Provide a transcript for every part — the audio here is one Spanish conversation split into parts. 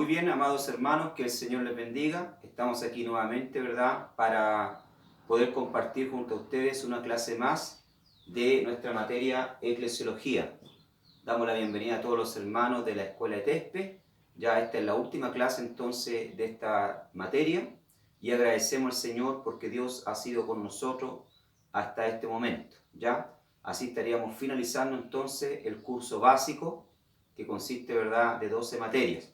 Muy bien, amados hermanos, que el Señor les bendiga. Estamos aquí nuevamente, ¿verdad?, para poder compartir junto a ustedes una clase más de nuestra materia Eclesiología. Damos la bienvenida a todos los hermanos de la Escuela ETESPE. Ya esta es la última clase entonces de esta materia y agradecemos al Señor porque Dios ha sido con nosotros hasta este momento. Ya así estaríamos finalizando entonces el curso básico que consiste, ¿verdad?, de 12 materias.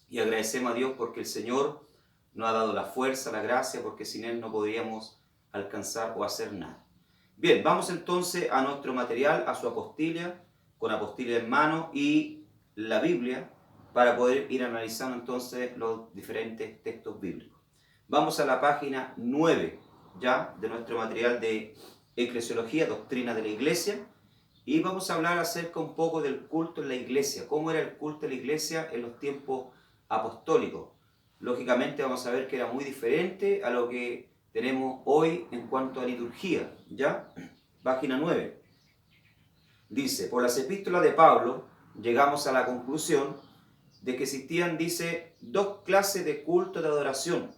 Y agradecemos a Dios porque el Señor nos ha dado la fuerza, la gracia, porque sin Él no podríamos alcanzar o hacer nada. Bien, vamos entonces a nuestro material, a su apostilla, con apostilla en mano y la Biblia, para poder ir analizando entonces los diferentes textos bíblicos. Vamos a la página 9 ya de nuestro material de Eclesiología, Doctrina de la Iglesia, y vamos a hablar acerca un poco del culto en la iglesia, cómo era el culto en la iglesia en los tiempos apostólicos. Lógicamente vamos a ver que era muy diferente a lo que tenemos hoy en cuanto a liturgia, ¿ya? Página 9. Dice, por las epístolas de Pablo llegamos a la conclusión de que existían, dice, dos clases de culto de adoración.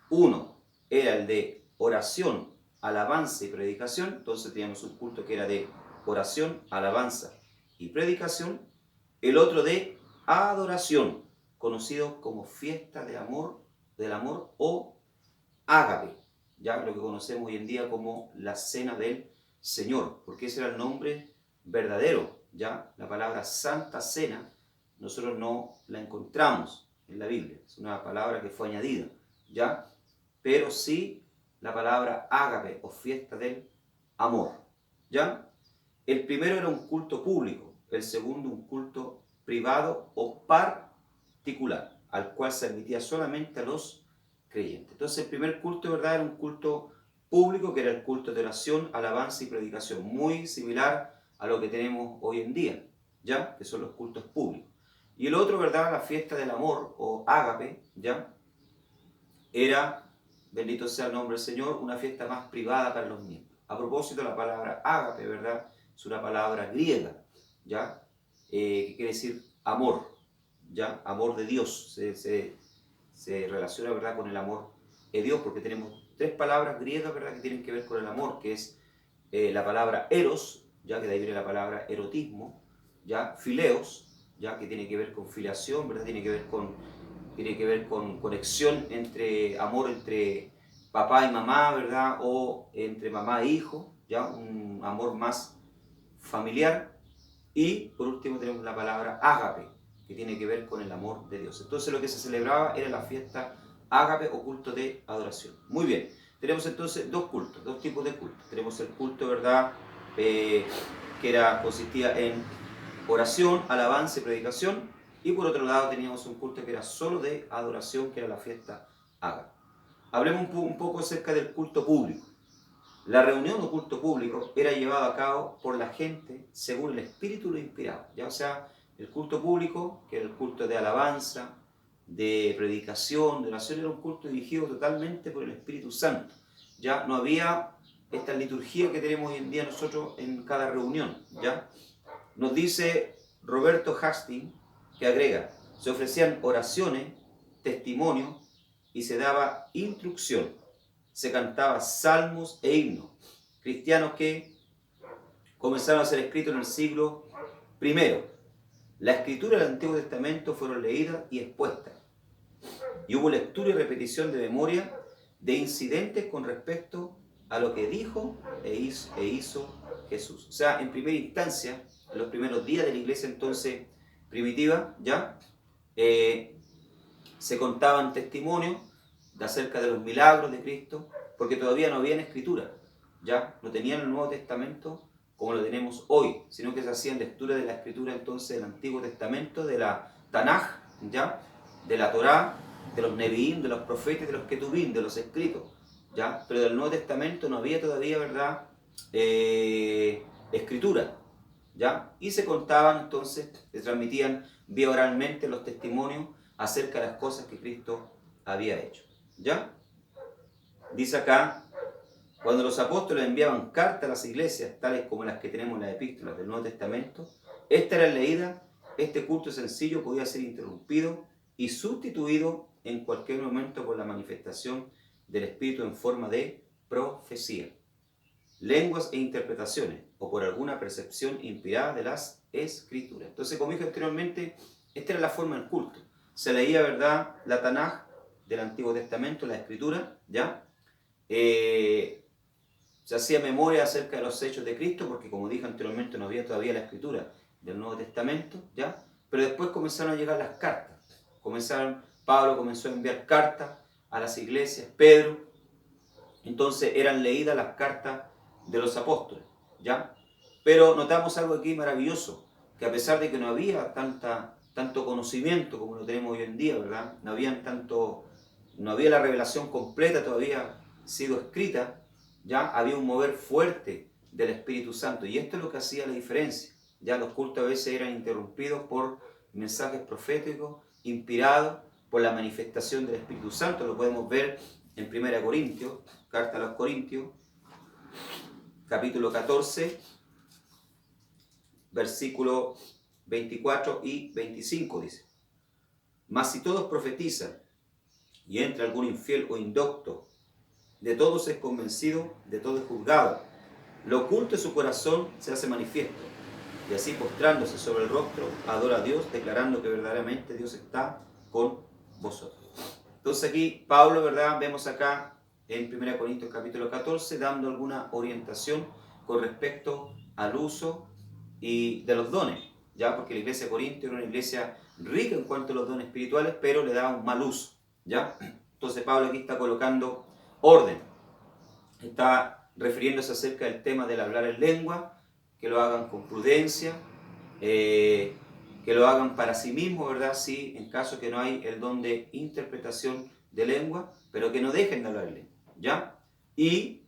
Uno era el de oración, alabanza y predicación. Entonces teníamos un culto que era de oración, alabanza y predicación. El otro de adoración, conocido como fiesta del amor o ágape, ya lo que conocemos hoy en día como la cena del Señor, porque ese era el nombre verdadero. Ya la palabra Santa Cena nosotros no la encontramos en la Biblia, es una palabra que fue añadida, ya, pero sí la palabra ágape o fiesta del amor, ya. El primero era un culto público, el segundo un culto privado o particular, al cual se admitía solamente a los creyentes. Entonces el primer culto, ¿verdad?, era un culto público, que era el culto de oración, alabanza y predicación, muy similar a lo que tenemos hoy en día, ¿ya?, que son los cultos públicos. Y el otro, ¿verdad?, la fiesta del amor o ágape, ¿ya?, era, bendito sea el nombre del Señor, una fiesta más privada para los miembros. A propósito, la palabra ágape, ¿verdad?, es una palabra griega, ¿ya?, que quiere decir amor, ¿ya?, amor de Dios. Se relaciona, ¿verdad?, con el amor de Dios, porque tenemos tres palabras griegas, ¿verdad?, que tienen que ver con el amor, que es la palabra eros, ya que de ahí viene la palabra erotismo, ya, fileos, ya que tiene que ver con filiación, ¿verdad?, tiene que ver con conexión entre amor entre papá y mamá, ¿verdad?, o entre mamá e hijo, ya, un amor más familiar. Y por último tenemos la palabra ágape, que tiene que ver con el amor de Dios. Entonces lo que se celebraba era la fiesta ágape o culto de adoración. Muy bien, tenemos entonces dos cultos, dos tipos de cultos. Tenemos el culto, ¿verdad?, que consistía en oración, alabanza y predicación. Y por otro lado teníamos un culto que era solo de adoración, que era la fiesta ágape. Hablemos un poco acerca del culto público. La reunión o culto público era llevado a cabo por la gente según el Espíritu lo inspirado. Ya, o sea, el culto público, que era el culto de alabanza, de predicación, de oración, era un culto dirigido totalmente por el Espíritu Santo. Ya no había esta liturgia que tenemos hoy en día nosotros en cada reunión. Ya nos dice Roberto Hastings, que agrega, se ofrecían oraciones, testimonios y se daba instrucción. Se cantaba salmos e himnos, cristianos que comenzaron a ser escritos en el siglo I. La escritura del Antiguo Testamento fueron leídas y expuestas, y hubo lectura y repetición de memoria de incidentes con respecto a lo que dijo e hizo Jesús. O sea, en primera instancia, en los primeros días de la iglesia entonces primitiva, ya se contaban testimonios de acerca de los milagros de Cristo, porque todavía no habían escritura, ya no tenían el Nuevo Testamento como lo tenemos hoy, sino que se hacían lecturas de la escritura entonces del Antiguo Testamento, de la Tanaj, ya, de la Torá, de los Nevi'im, de los profetas, de los Ketubim, de los escritos, ya, pero del Nuevo Testamento no había todavía, ¿verdad?, escritura, ya, y se contaban entonces, se transmitían vía oralmente los testimonios acerca de las cosas que Cristo había hecho, ¿ya? Dice acá, cuando los apóstoles enviaban cartas a las iglesias, tales como las que tenemos en las epístolas del Nuevo Testamento, esta era leída, este culto sencillo podía ser interrumpido y sustituido en cualquier momento por la manifestación del Espíritu en forma de profecía, lenguas e interpretaciones, o por alguna percepción inspirada de las Escrituras. Entonces, como dije anteriormente, esta era la forma del culto. Se leía, ¿verdad?, la Tanaj del Antiguo Testamento, la Escritura, ¿ya? Se hacía memoria acerca de los hechos de Cristo, porque como dije anteriormente, no había todavía la Escritura del Nuevo Testamento, ¿ya? Pero después comenzaron a llegar las cartas. Pablo comenzó a enviar cartas a las iglesias, Pedro. Entonces eran leídas las cartas de los apóstoles, ¿ya? Pero notamos algo aquí maravilloso, que a pesar de que no había tanto conocimiento como lo tenemos hoy en día, ¿verdad? No había la revelación completa todavía sido escrita, ¿ya? Había un mover fuerte del Espíritu Santo, y esto es lo que hacía la diferencia. Ya los cultos a veces eran interrumpidos por mensajes proféticos, inspirados por la manifestación del Espíritu Santo. Lo podemos ver en 1 Corintios, carta a los Corintios, capítulo 14, versículos 24 y 25 dice: Mas si todos profetizan, y entra algún infiel o indocto, de todos es convencido, de todo es juzgado. Lo oculto de su corazón se hace manifiesto, y así postrándose sobre el rostro, adora a Dios, declarando que verdaderamente Dios está con vosotros. Entonces aquí Pablo, ¿verdad?, vemos acá en 1 Corintios capítulo 14, dando alguna orientación con respecto al uso y de los dones, ¿ya? Porque la iglesia de Corinto era una iglesia rica en cuanto a los dones espirituales, pero le daba un mal uso, ¿ya? Entonces Pablo aquí está colocando orden, está refiriéndose acerca del tema del hablar en lengua, que lo hagan con prudencia, que lo hagan para sí mismos, ¿verdad? Sí, en caso que no hay el don de interpretación de lengua, pero que no dejen de hablar en lengua, ¿ya? Y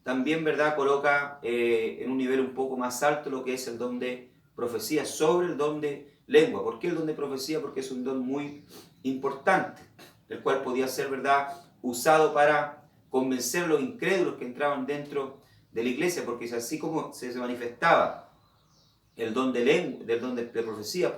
también, ¿verdad?, coloca en un nivel un poco más alto lo que es el don de profecía sobre el don de lengua. ¿Por qué el don de profecía? Porque es un don muy importante, el cual podía ser, ¿verdad?, usado para convencer a los incrédulos que entraban dentro de la iglesia, porque es así como se manifestaba el don de lengua, del don de profecía,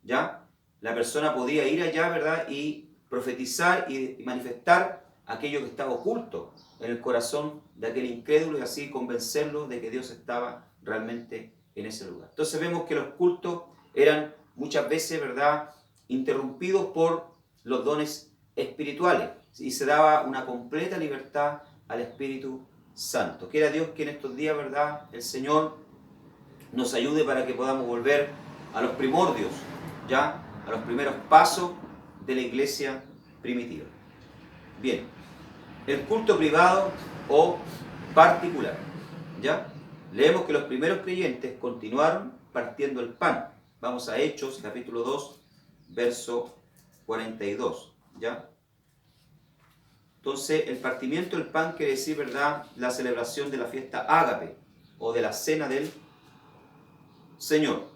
¿ya? La persona podía ir allá, ¿verdad?, y profetizar y manifestar aquello que estaba oculto en el corazón de aquel incrédulo, y así convencerlo de que Dios estaba realmente en ese lugar. Entonces vemos que los cultos eran muchas veces, ¿verdad?, interrumpidos por los dones espirituales, y se daba una completa libertad al Espíritu Santo. Quiera Dios que en estos días, ¿verdad?, el Señor nos ayude para que podamos volver a los primordios, ya a los primeros pasos de la iglesia primitiva. Bien, el culto privado o particular, ¿ya? Leemos que los primeros creyentes continuaron partiendo el pan. Vamos a Hechos, capítulo 2, verso 42, ¿ya? Entonces, el partimiento del pan quiere decir, ¿verdad?, la celebración de la fiesta ágape o de la cena del Señor.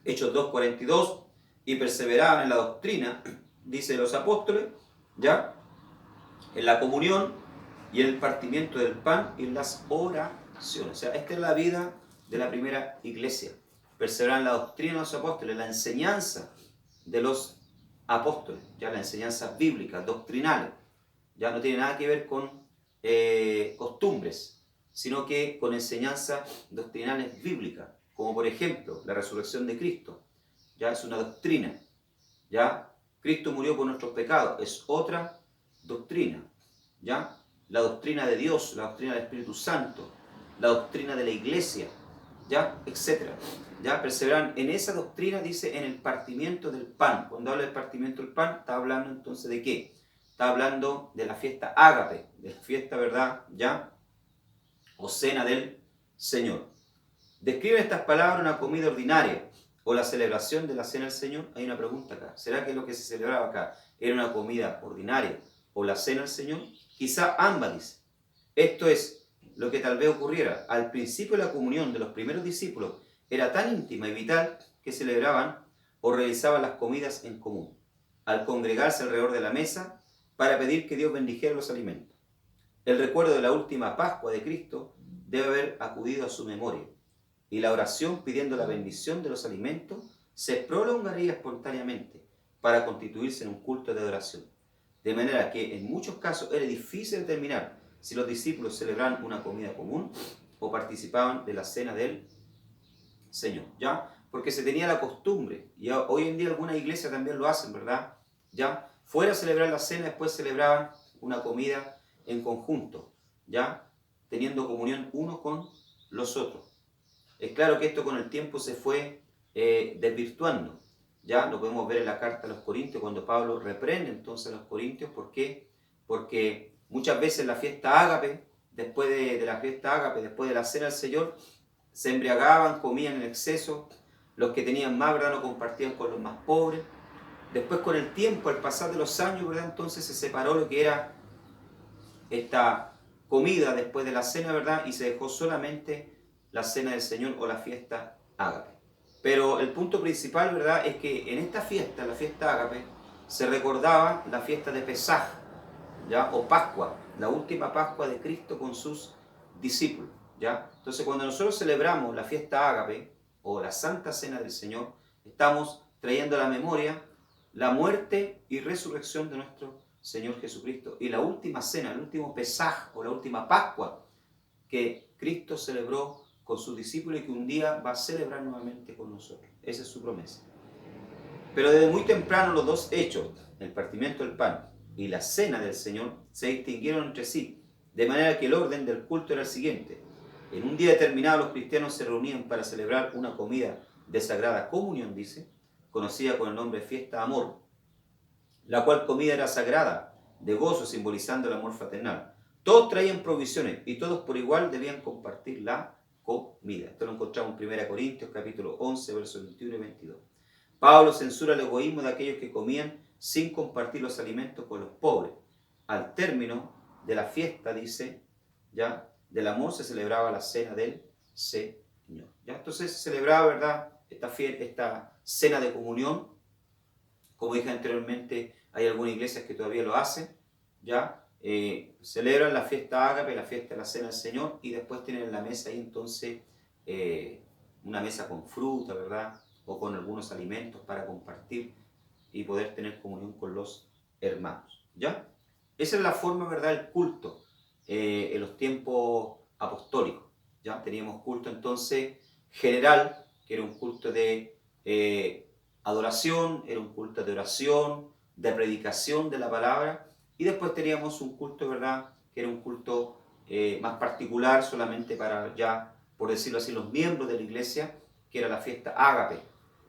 Hechos 2:42, y perseveraban en la doctrina, dice, los apóstoles, ¿ya?, en la comunión y en el partimiento del pan y en las oraciones. O sea, esta es la vida de la primera iglesia. Perseverar en la doctrina de los apóstoles, la enseñanza de los apóstoles, ya la enseñanza bíblica, doctrinales. Ya no tiene nada que ver con costumbres, sino que con enseñanzas doctrinales bíblicas, como por ejemplo la resurrección de Cristo. Ya es una doctrina. Ya Cristo murió por nuestros pecados, es otra doctrina. ¿Ya? La doctrina de Dios, la doctrina del Espíritu Santo, la doctrina de la iglesia, ¿ya? Etcétera. ¿Ya? Perseveran en esa doctrina, dice, en el partimiento del pan. Cuando habla del partimiento del pan, está hablando entonces de ¿qué? Está hablando de la fiesta ágape, de la fiesta, ¿verdad?, ¿ya?, o cena del Señor. ¿Describen estas palabras una comida ordinaria o la celebración de la cena del Señor? Hay una pregunta acá. ¿Será que lo que se celebraba acá era una comida ordinaria o la cena del Señor? Quizá ambas, dice. Esto es lo que tal vez ocurriera. Al principio la comunión de los primeros discípulos era tan íntima y vital que celebraban o realizaban las comidas en común, al congregarse alrededor de la mesa para pedir que Dios bendijera los alimentos. El recuerdo de la última Pascua de Cristo debe haber acudido a su memoria, y la oración pidiendo la bendición de los alimentos se prolongaría espontáneamente, para constituirse en un culto de adoración. De manera que en muchos casos era difícil determinar si los discípulos celebraban una comida común o participaban de la cena del Señor, ¿ya? Porque se tenía la costumbre, y hoy en día algunas iglesias también lo hacen, ¿verdad? ¿Ya? Fuera a celebrar la cena, después celebraban una comida en conjunto, ¿ya? Teniendo comunión unos con los otros. Es claro que esto con el tiempo se fue desvirtuando, ¿ya? Lo podemos ver en la carta a los Corintios, cuando Pablo reprende entonces a los Corintios. ¿Por qué? Porque muchas veces la fiesta ágape, después de la fiesta ágape, después de la cena del Señor, se embriagaban, comían en exceso, los que tenían más, ¿verdad?, no compartían con los más pobres. Después, con el tiempo, al pasar de los años, ¿verdad?, entonces se separó lo que era esta comida después de la cena, ¿verdad?, y se dejó solamente la cena del Señor o la fiesta ágape. Pero el punto principal, ¿verdad?, es que en esta fiesta, la fiesta ágape, se recordaba la fiesta de Pesaj, ¿ya?, o Pascua, la última Pascua de Cristo con sus discípulos, ¿ya? Entonces, cuando nosotros celebramos la fiesta ágape o la Santa Cena del Señor, estamos trayendo a la memoria la muerte y resurrección de nuestro Señor Jesucristo y la última cena, el último Pesaj o la última Pascua que Cristo celebró con sus discípulos y que un día va a celebrar nuevamente con nosotros. Esa es su promesa. Pero desde muy temprano los dos hechos, el partimiento del pan y la cena del Señor, se distinguieron entre sí, de manera que el orden del culto era el siguiente. En un día determinado los cristianos se reunían para celebrar una comida de sagrada comunión, dice, conocida con el nombre de fiesta de amor, la cual comida era sagrada, de gozo, simbolizando el amor fraternal. Todos traían provisiones y todos por igual debían compartir la comida. Esto lo encontramos en 1 Corintios capítulo 11, versos 21 y 22. Pablo censura el egoísmo de aquellos que comían sin compartir los alimentos con los pobres. Al término de la fiesta, dice, ya, del amor, se celebraba la cena del Señor. ¿Ya? Entonces se celebraba, ¿verdad?, esta cena de comunión. Como dije anteriormente, hay algunas iglesias que todavía lo hacen, ¿ya? Celebran la fiesta ágape, la fiesta de la cena del Señor, y después tienen en la mesa ahí entonces una mesa con fruta, ¿verdad?, o con algunos alimentos para compartir y poder tener comunión con los hermanos, ¿ya? Esa es la forma, ¿verdad?, del culto en los tiempos apostólicos, ¿ya? Teníamos culto entonces general, que era un culto de adoración, era un culto de oración, de predicación de la palabra, y después teníamos un culto, ¿verdad?, que era un culto más particular, solamente para ya, por decirlo así, los miembros de la iglesia, que era la fiesta ágape,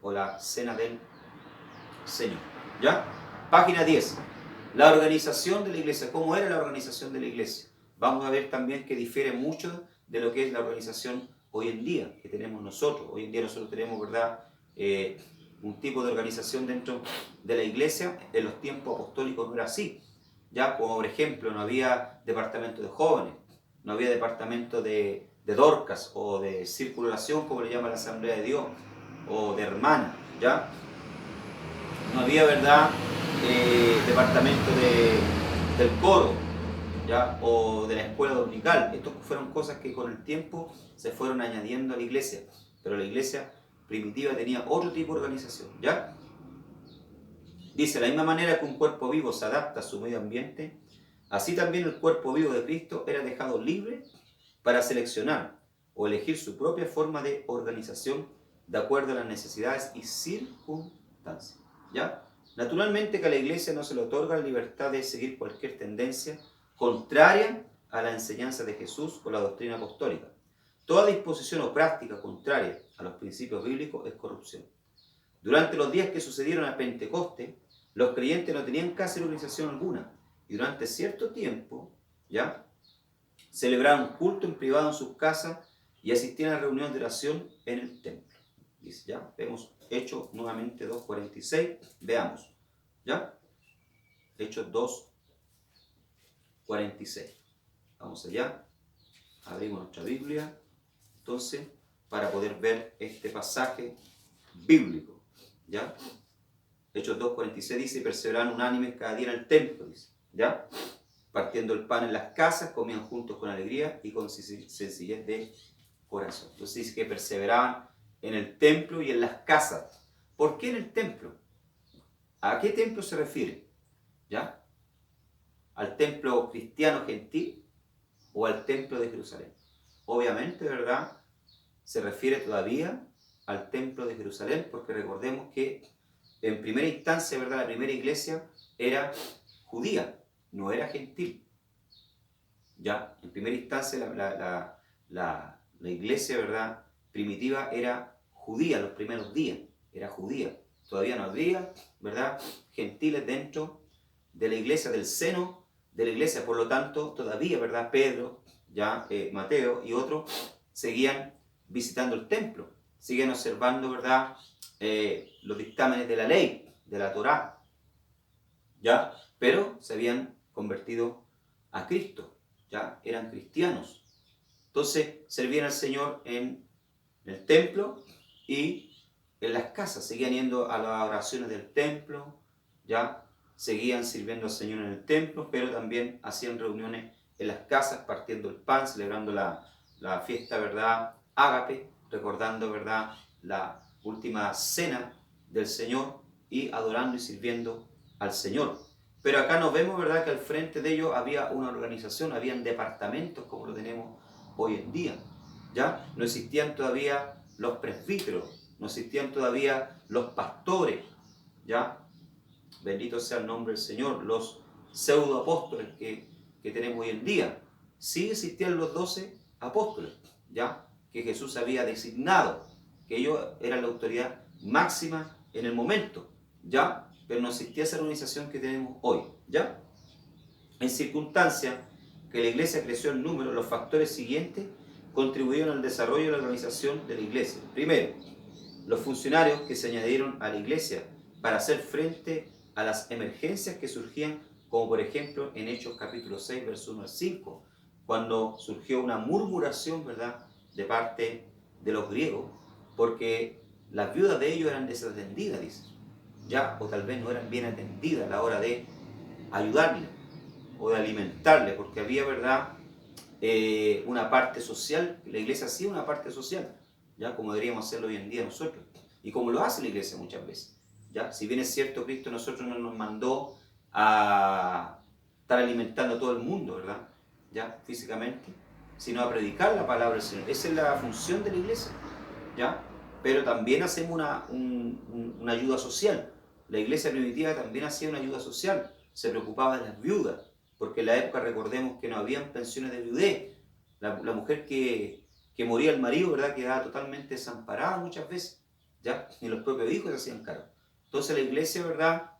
o la cena del Señor, ¿ya? Página 10. La organización de la iglesia. ¿Cómo era la organización de la iglesia? Vamos a ver también que difiere mucho de lo que es la organización hoy en día, que tenemos nosotros. Hoy en día nosotros tenemos, ¿verdad?, un tipo de organización dentro de la iglesia. En los tiempos apostólicos no era así, ¿ya? Como por ejemplo, no había departamento de jóvenes, no había departamento de Dorcas o de circulación, como le llama la Asamblea de Dios, o de hermana, ¿ya? No había, ¿verdad?, departamento del coro, ¿ya?, o de la escuela dominical. Estas fueron cosas que con el tiempo se fueron añadiendo a la iglesia, pero la iglesia primitiva tenía otro tipo de organización, ¿ya? Dice, de la misma manera que un cuerpo vivo se adapta a su medio ambiente, así también el cuerpo vivo de Cristo era dejado libre para seleccionar o elegir su propia forma de organización de acuerdo a las necesidades y circunstancias, ¿ya? Naturalmente que a la iglesia no se le otorga la libertad de seguir cualquier tendencia contraria a la enseñanza de Jesús o la doctrina apostólica. Toda disposición o práctica contraria a los principios bíblicos es corrupción. Durante los días que sucedieron a Pentecostés, los creyentes no tenían casi organización alguna, y durante cierto tiempo, ¿ya?, celebraban culto en privado en sus casas y asistían a reuniones de oración en el templo. Dice, ¿ya? Vemos Hechos nuevamente 2:46, veamos, ¿ya? Hechos 2:46. Vamos allá, abrimos nuestra Biblia, entonces, para poder ver este pasaje bíblico, ¿ya? Hechos 2:46 dice, perseveraban unánimes cada día en el templo, dice, ¿ya? Partiendo el pan en las casas, comían juntos con alegría y con sencillez de corazón. Entonces dice que perseveraban en el templo y en las casas. ¿Por qué en el templo? ¿A qué templo se refiere? ¿Ya? ¿Al templo cristiano gentil o al templo de Jerusalén? Obviamente, ¿verdad? Se refiere todavía al templo de Jerusalén, porque recordemos que en primera instancia, ¿verdad? La primera iglesia era judía, no era gentil. ¿Ya? En primera instancia la iglesia, ¿verdad? Primitiva era judía, los primeros días era judía. Todavía no habría, ¿verdad? Gentiles dentro de la iglesia, del seno de la iglesia. Por lo tanto, todavía, ¿verdad? Pedro, ya Mateo y otros seguían visitando el templo, siguen observando, ¿verdad? Los dictámenes de la ley, de la Torá, ¿ya? Pero se habían convertido a Cristo, ¿ya? Eran cristianos. Entonces, servían al Señor en el templo y en las casas, seguían yendo a las oraciones del templo, ¿ya? Seguían sirviendo al Señor en el templo, pero también hacían reuniones en las casas, partiendo el pan, celebrando la fiesta, ¿verdad? Ágape, recordando, ¿verdad? La última cena del Señor y adorando y sirviendo al Señor. Pero acá nos vemos, ¿verdad? Que al frente de ellos había una organización, habían departamentos como lo tenemos hoy en día, ¿ya? No existían todavía los presbíteros, no existían todavía los pastores, ¿ya? Bendito sea el nombre del Señor, los pseudoapóstoles que tenemos hoy en día. Sí existían los 12 apóstoles, ¿ya? Que Jesús había designado, que ellos eran la autoridad máxima en el momento, ¿ya? Pero no existía esa organización que tenemos hoy, ¿ya? En circunstancias que la iglesia creció en número, los factores siguientes contribuyeron al desarrollo de la organización de la iglesia. Primero, los funcionarios que se añadieron a la iglesia para hacer frente a las emergencias que surgían, como por ejemplo en Hechos capítulo 6, verso 1 al 5, cuando surgió una murmuración, ¿verdad?, de parte de los griegos, porque las viudas de ellos eran desatendidas, dice, ya, o tal vez no eran bien atendidas a la hora de ayudarles o de alimentarles, porque había, ¿verdad?, una parte social, la iglesia hacía una parte social, ¿ya? Como deberíamos hacerlo hoy en día nosotros, y como lo hace la iglesia muchas veces, ¿ya? Si bien es cierto, Cristo a nosotros no nos mandó a estar alimentando a todo el mundo, ¿verdad?, ¿ya?, físicamente, sino a predicar la palabra del Señor. Esa es la función de la iglesia, ¿ya? Pero también hacemos una ayuda social. La iglesia primitiva también hacía una ayuda social, se preocupaba de las viudas, porque en la época recordemos que no habían pensiones de viudez. La mujer que moría el marido, ¿verdad?, quedaba totalmente desamparada muchas veces, ¿ya? Ni los propios hijos se hacían cargo. Entonces la iglesia, ¿verdad?,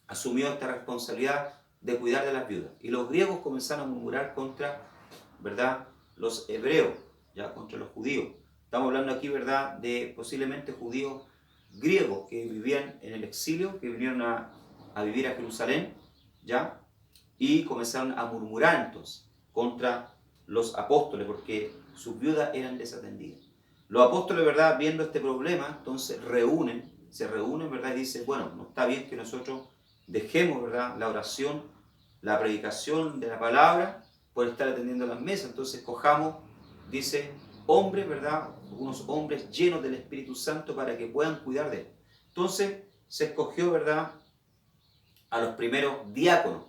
asumió esta responsabilidad de cuidar de las viudas. Y los griegos comenzaron a murmurar contra, ¿verdad?, los hebreos, ¿ya?, contra los judíos. Estamos hablando aquí, ¿verdad?, de posiblemente judíos griegos que vivían en el exilio, que vinieron a vivir a Jerusalén, ¿ya? Y comenzaron a murmurar entonces contra los apóstoles porque sus viudas eran desatendidas. Los apóstoles, ¿verdad?, viendo este problema, entonces se reúnen, ¿verdad?, y dicen, bueno, no está bien que nosotros dejemos, ¿verdad?, la oración, la predicación de la palabra por estar atendiendo las mesas. Entonces cojamos, dice, hombres, ¿verdad?, unos hombres llenos del Espíritu Santo para que puedan cuidar de él. Entonces se escogió, ¿verdad?, a los primeros diáconos,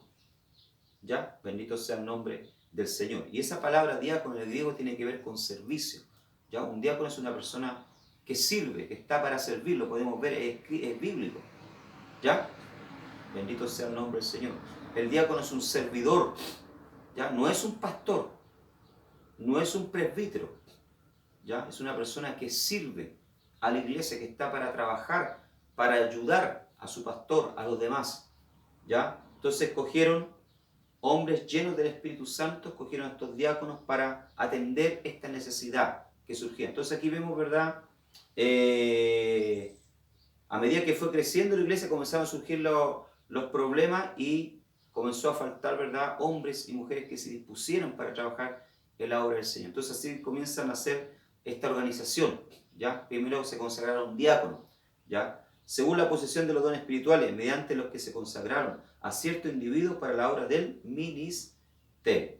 ¿ya? Bendito sea el nombre del Señor. Y esa palabra diácono en el griego tiene que ver con servicio, ¿ya? Un diácono es una persona que sirve, que está para servir, lo podemos ver, es bíblico, ¿ya? Bendito sea el nombre del Señor. El diácono es un servidor, ¿ya? No es un pastor, no es un presbítero, ¿ya? Es una persona que sirve a la iglesia, que está para trabajar, para ayudar a su pastor, a los demás, ¿ya? Entonces escogieron hombres llenos del Espíritu Santo, escogieron a estos diáconos para atender esta necesidad que surgía. Entonces aquí vemos, ¿verdad?, a medida que fue creciendo la iglesia comenzaron a surgir los problemas y comenzó a faltar, ¿verdad?, hombres y mujeres que se dispusieran para trabajar en la obra del Señor. Entonces así comienzan a hacer esta organización, ¿ya? Primero se consagraron diáconos, ¿ya?, según la posesión de los dones espirituales, mediante los que se consagraron a ciertos individuos para la obra del ministerio,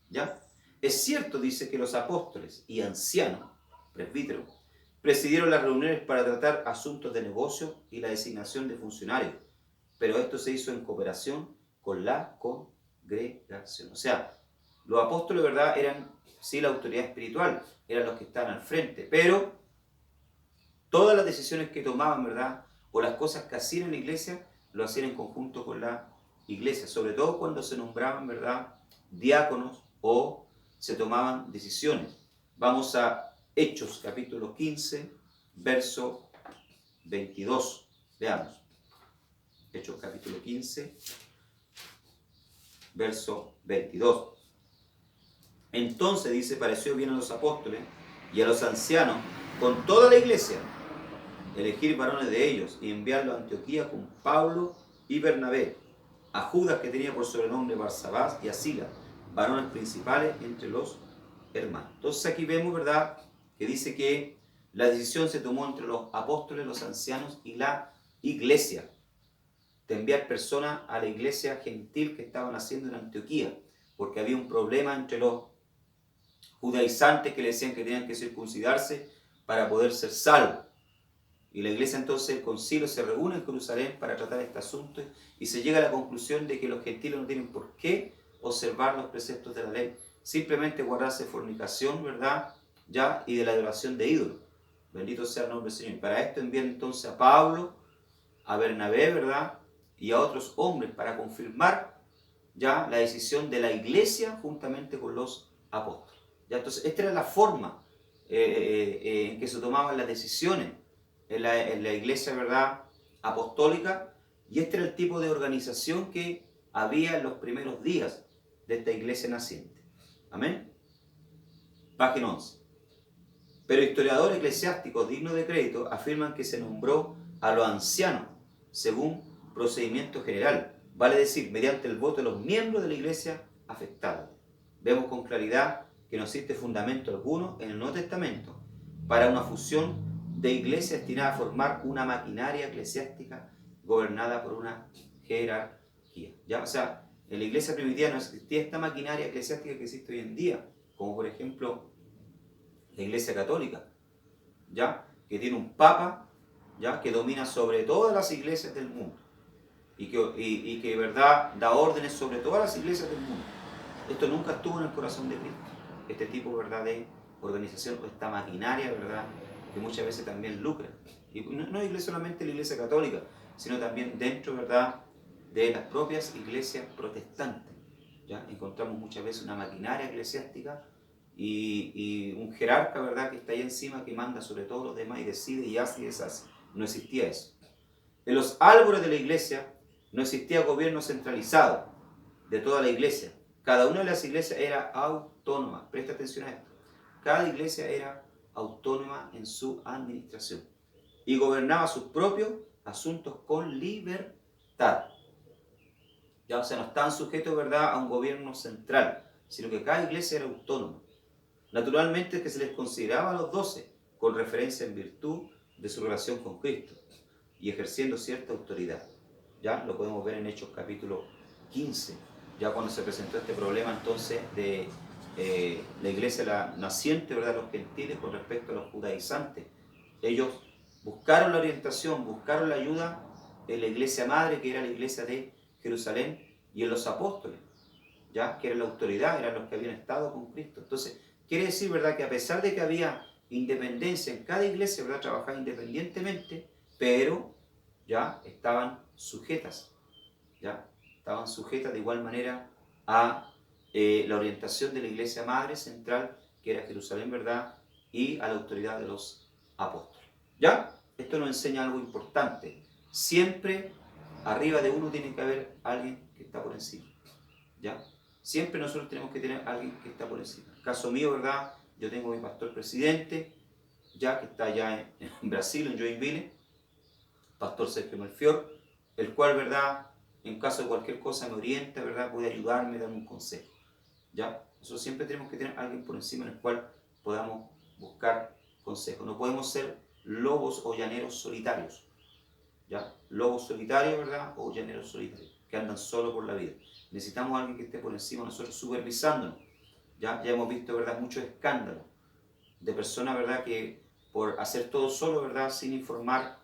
¿ya? Es cierto, dice, que los apóstoles y ancianos, presbíteros, presidieron las reuniones para tratar asuntos de negocio y la designación de funcionarios, pero esto se hizo en cooperación con la congregación. O sea, los apóstoles, ¿verdad?, eran, sí, la autoridad espiritual, eran los que estaban al frente, pero todas las decisiones que tomaban, ¿verdad?, o las cosas que hacían en la iglesia, lo hacían en conjunto con la iglesia, sobre todo cuando se nombraban, ¿verdad?, diáconos o se tomaban decisiones. Vamos a Hechos, capítulo 15, verso 22. Veamos. Hechos, capítulo 15, verso 22. Entonces, dice, pareció bien a los apóstoles y a los ancianos con toda la iglesia elegir varones de ellos y enviarlos a Antioquía con Pablo y Bernabé, a Judas, que tenía por sobrenombre Barsabás, y a Silas, varones principales entre los hermanos. Entonces aquí vemos, ¿verdad?, que dice que la decisión se tomó entre los apóstoles, los ancianos y la iglesia, de enviar personas a la iglesia gentil que estaban haciendo en Antioquía, porque había un problema entre los judaizantes que le decían que tenían que circuncidarse para poder ser salvos. Y la iglesia, entonces, el concilio se reúne en Jerusalén para tratar este asunto y se llega a la conclusión de que los gentiles no tienen por qué observar los preceptos de la ley, simplemente guardarse de fornicación, ¿verdad?, ya, y de la adoración de ídolos. Bendito sea el nombre del Señor. Y para esto envían entonces a Pablo, a Bernabé, ¿verdad?, y a otros hombres para confirmar ya la decisión de la iglesia juntamente con los apóstoles. ¿Ya? Entonces, esta era la forma en que se tomaban las decisiones en la iglesia, ¿verdad?, apostólica, y este era el tipo de organización que había en los primeros días de esta iglesia naciente. Amén. Página 11. Pero historiadores eclesiásticos dignos de crédito afirman que se nombró a los ancianos según procedimiento general, vale decir, mediante el voto de los miembros de la iglesia afectados. Vemos con claridad que no existe fundamento alguno en el Nuevo Testamento para una fusión de iglesias destinada a formar una maquinaria eclesiástica gobernada por una jerarquía. ¿Ya? O sea, en la iglesia primitiva no existía esta maquinaria eclesiástica que existe hoy en día, como por ejemplo la iglesia católica, ¿ya?, que tiene un papa, ¿ya?, que domina sobre todas las iglesias del mundo y que verdad da órdenes sobre todas las iglesias del mundo. Esto nunca estuvo en el corazón de Cristo, este tipo, ¿verdad?, de organización o esta maquinaria, ¿verdad?, que muchas veces también lucra. Y no es solamente la iglesia católica, sino también dentro, ¿verdad?, de las propias iglesias protestantes. ¿Ya? Encontramos muchas veces una maquinaria eclesiástica y un jerarca, ¿verdad?, que está ahí encima, que manda sobre todos los demás y decide y hace y deshace. No existía eso. En los árboles de la iglesia no existía gobierno centralizado de toda la iglesia. Cada una de las iglesias era autónoma. Presta atención a esto. Cada iglesia era autónoma en su administración y gobernaba sus propios asuntos con libertad. Ya, o sea, no estaban sujetos, ¿verdad?, a un gobierno central, sino que cada iglesia era autónoma. Naturalmente es que se les consideraba a los 12 con referencia en virtud de su relación con Cristo y ejerciendo cierta autoridad. Ya lo podemos ver en Hechos capítulo 15, ya cuando se presentó este problema entonces de la iglesia naciente, ¿verdad?, los gentiles con respecto a los judaizantes. Ellos buscaron la orientación, buscaron la ayuda en la iglesia madre, que era la iglesia de Jerusalén, y en los apóstoles, ya, que era la autoridad, eran los que habían estado con Cristo. Entonces, quiere decir, ¿verdad?, que a pesar de que había independencia en cada iglesia, ¿verdad?, trabajaba independientemente, pero ya estaban sujetas, ya estaban sujetas de igual manera a la orientación de la iglesia madre central, que era Jerusalén, ¿verdad?, y a la autoridad de los apóstoles. ¿Ya? Esto nos enseña algo importante. Siempre arriba de uno tiene que haber alguien que está por encima. ¿Ya? Siempre nosotros tenemos que tener alguien que está por encima. En el caso mío, ¿verdad?, yo tengo mi pastor presidente, ya que está allá en Brasil, en Joinville, pastor Sergio Melfior, el cual, ¿verdad?, en caso de cualquier cosa me orienta, ¿verdad?, puede ayudarme, darme un consejo. ¿Ya? Nosotros siempre tenemos que tener alguien por encima en el cual podamos buscar consejo. No podemos ser lobos o llaneros solitarios. ¿Ya? Lobos solitarios, ¿verdad?, o llaneros solitarios, que andan solo por la vida. Necesitamos a alguien que esté por encima de nosotros supervisándonos. Ya hemos visto, ¿verdad?, muchos escándalos de personas, ¿verdad?, que por hacer todo solo, ¿verdad?, sin informar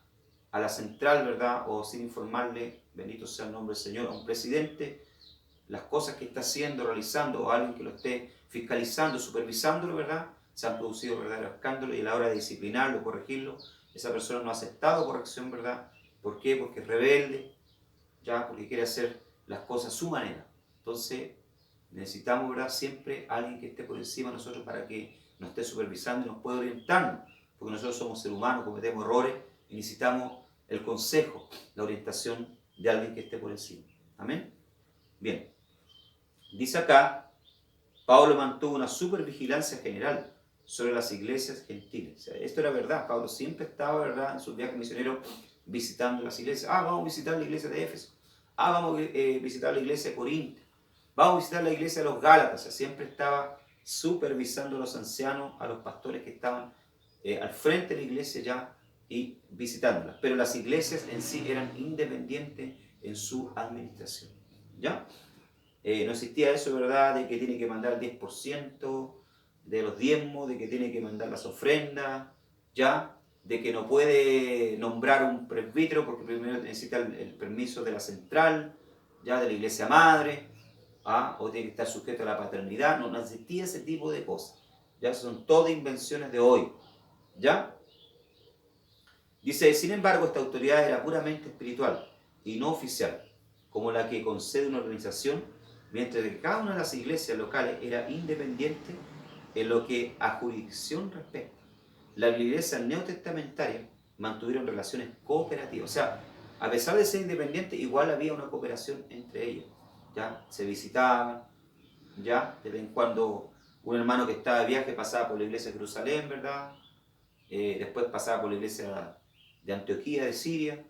a la central, ¿verdad? O sin informarle, bendito sea el nombre del Señor, a un presidente, las cosas que está haciendo, realizando, o alguien que lo esté fiscalizando, supervisándolo, ¿verdad? Se han producido verdaderos escándalos y a la hora de disciplinarlo, corregirlo, esa persona no ha aceptado corrección, ¿verdad? ¿Por qué? Porque es rebelde, ya, porque quiere hacer las cosas a su manera. Entonces, necesitamos, ¿verdad?, siempre alguien que esté por encima de nosotros para que nos esté supervisando y nos pueda orientarnos, porque nosotros somos seres humanos, cometemos errores y necesitamos el consejo, la orientación de alguien que esté por encima. Amén. Bien, dice acá, Pablo mantuvo una supervigilancia general sobre las iglesias gentiles. O sea, esto era verdad, Pablo siempre estaba, ¿verdad?, en sus viajes misioneros visitando las iglesias. Vamos a visitar la iglesia de Éfeso. Vamos a visitar la iglesia de Corinto. Vamos a visitar la iglesia de los Gálatas. O sea, siempre estaba supervisando a los ancianos, a los pastores que estaban al frente de la iglesia ya y visitándolas. Pero las iglesias en sí eran independientes en su administración. ¿Ya? No existía eso, ¿verdad?, de que tiene que mandar el 10% de los diezmos, de que tiene que mandar las ofrendas, ¿ya? De que no puede nombrar un presbítero porque primero necesita el permiso de la central, ya, de la iglesia madre, o tiene que estar sujeto a la paternidad. No existía ese tipo de cosas. Ya son todas invenciones de hoy, ¿ya? Dice, sin embargo, esta autoridad era puramente espiritual y no oficial, como la que concede una organización, mientras que cada una de las iglesias locales era independiente en lo que a jurisdicción respecta. Las iglesias neotestamentarias mantuvieron relaciones cooperativas, o sea, a pesar de ser independientes, igual había una cooperación entre ellos, ¿ya? Se visitaban, ¿ya? De vez en cuando un hermano que estaba de viaje pasaba por la iglesia de Jerusalén, ¿verdad? Después pasaba por la iglesia de Antioquía, de Siria,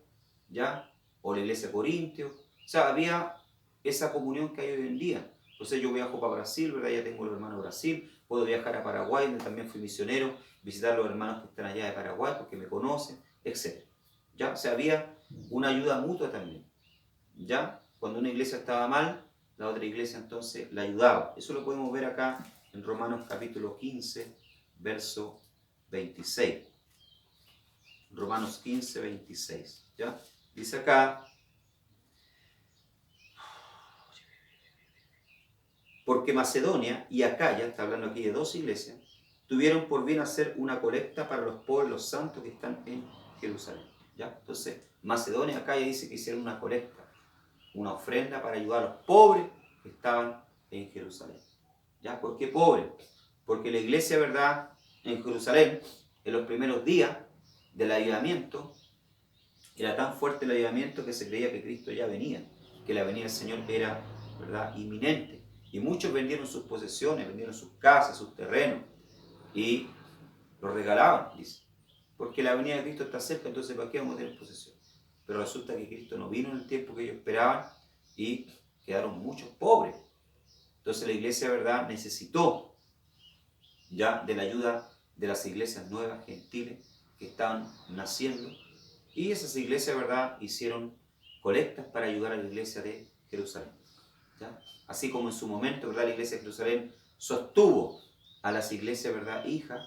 ¿ya? O la iglesia de Corintio. O sea, había esa comunión que hay hoy en día. Entonces yo viajo para Brasil, ¿verdad? Ya tengo los hermanos de Brasil. Puedo viajar a Paraguay, donde también fui misionero, visitar a los hermanos que están allá de Paraguay, porque me conocen, etc. ¿Ya? O sea, había una ayuda mutua también. ¿Ya? Cuando una iglesia estaba mal, la otra iglesia entonces la ayudaba. Eso lo podemos ver acá en Romanos capítulo 15, verso 26. Romanos 15, 26. ¿Ya? Dice acá, porque Macedonia y Acaya, está hablando aquí de dos iglesias, tuvieron por bien hacer una colecta para los pobres, los santos que están en Jerusalén. ¿Ya? Entonces, Macedonia y Acaya dice que hicieron una colecta, una ofrenda para ayudar a los pobres que estaban en Jerusalén. ¿Ya? ¿Por qué pobres? Porque la iglesia, ¿verdad?, en Jerusalén, en los primeros días del avivamiento, era tan fuerte el avivamiento que se creía que Cristo ya venía, que la venida del Señor era, ¿verdad?, inminente. Y muchos vendieron sus posesiones, vendieron sus casas, sus terrenos, y los regalaban, dice. Porque la venida de Cristo está cerca, entonces ¿para qué vamos a tener posesión? Pero resulta que Cristo no vino en el tiempo que ellos esperaban y quedaron muchos pobres. Entonces la iglesia, ¿verdad?, necesitó ya de la ayuda de las iglesias nuevas, gentiles, que estaban naciendo. Y esas iglesias, ¿verdad?, hicieron colectas para ayudar a la iglesia de Jerusalén. ¿Ya? Así como en su momento, ¿verdad?, la iglesia de Jerusalén sostuvo a las iglesias, ¿verdad?, hijas,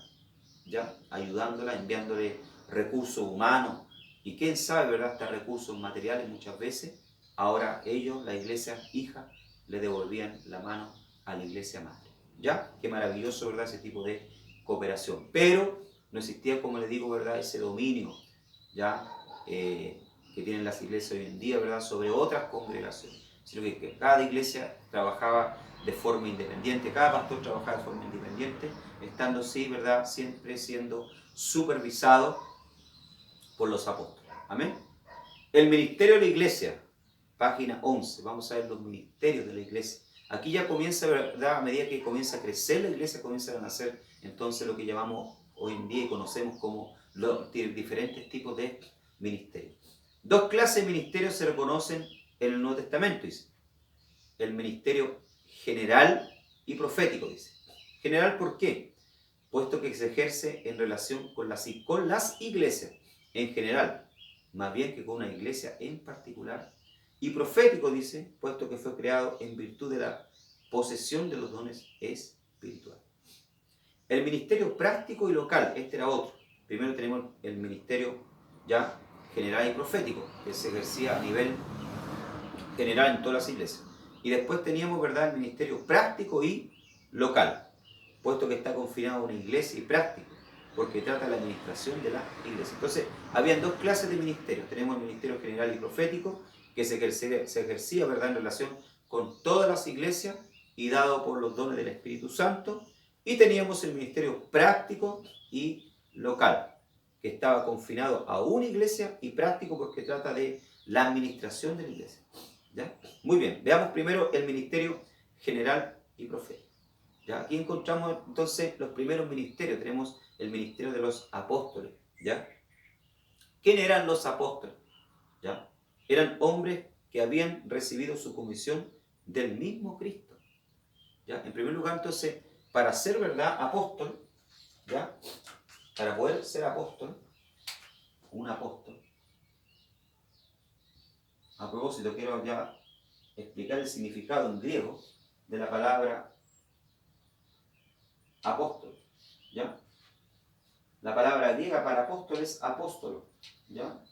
¿ya?, ayudándolas, enviándole recursos humanos y quién sabe, ¿verdad?, hasta recursos materiales muchas veces. Ahora ellos, la iglesia hija, le devolvían la mano a la iglesia madre. ¿Ya? Qué maravilloso, ¿verdad?, ese tipo de cooperación. Pero no existía, como les digo, ¿verdad?, ese dominio, ¿ya?, que tienen las iglesias hoy en día, ¿verdad?, sobre otras congregaciones. Sino que cada iglesia trabajaba de forma independiente, cada pastor trabajaba de forma independiente, estando así, ¿verdad?, siempre siendo supervisado por los apóstoles. Amén. El ministerio de la iglesia, página 11. Vamos a ver los ministerios de la iglesia. Aquí ya comienza, ¿verdad?, a medida que comienza a crecer la iglesia, comienzan a nacer entonces lo que llamamos hoy en día y conocemos como los diferentes tipos de ministerios. Dos clases de ministerios se reconocen en el Nuevo Testamento, dice. El ministerio general y profético, dice. General, ¿por qué? Puesto que se ejerce en relación con las iglesias en general, más bien que con una iglesia en particular. Y profético, dice, puesto que fue creado en virtud de la posesión de los dones espirituales. El ministerio práctico y local, este era otro. Primero tenemos el ministerio ya general y profético, que se ejercía a nivel general en todas las iglesias. Y después teníamos, ¿verdad?, el ministerio práctico y local, puesto que está confinado a una iglesia y práctico, porque trata la administración de la iglesia. Entonces, habían dos clases de ministerios. Tenemos el ministerio general y profético, que se ejercía, ¿verdad?, en relación con todas las iglesias y dado por los dones del Espíritu Santo. Y teníamos el ministerio práctico y local, que estaba confinado a una iglesia, y práctico porque trata de la administración de la iglesia. ¿Ya? Muy bien, veamos primero el ministerio general y profético. ¿Ya? Aquí encontramos entonces los primeros ministerios. Tenemos el ministerio de los apóstoles. ¿Ya? ¿Quién eran los apóstoles? ¿Ya? Eran hombres que habían recibido su comisión del mismo Cristo. ¿Ya? En primer lugar, entonces, para ser, ¿verdad?, apóstol, ¿ya?, para poder ser apóstol, un apóstol. A propósito, quiero ya explicar el significado en griego de la palabra apóstol, ¿ya? La palabra griega para apóstol es apóstolo, ¿ya?,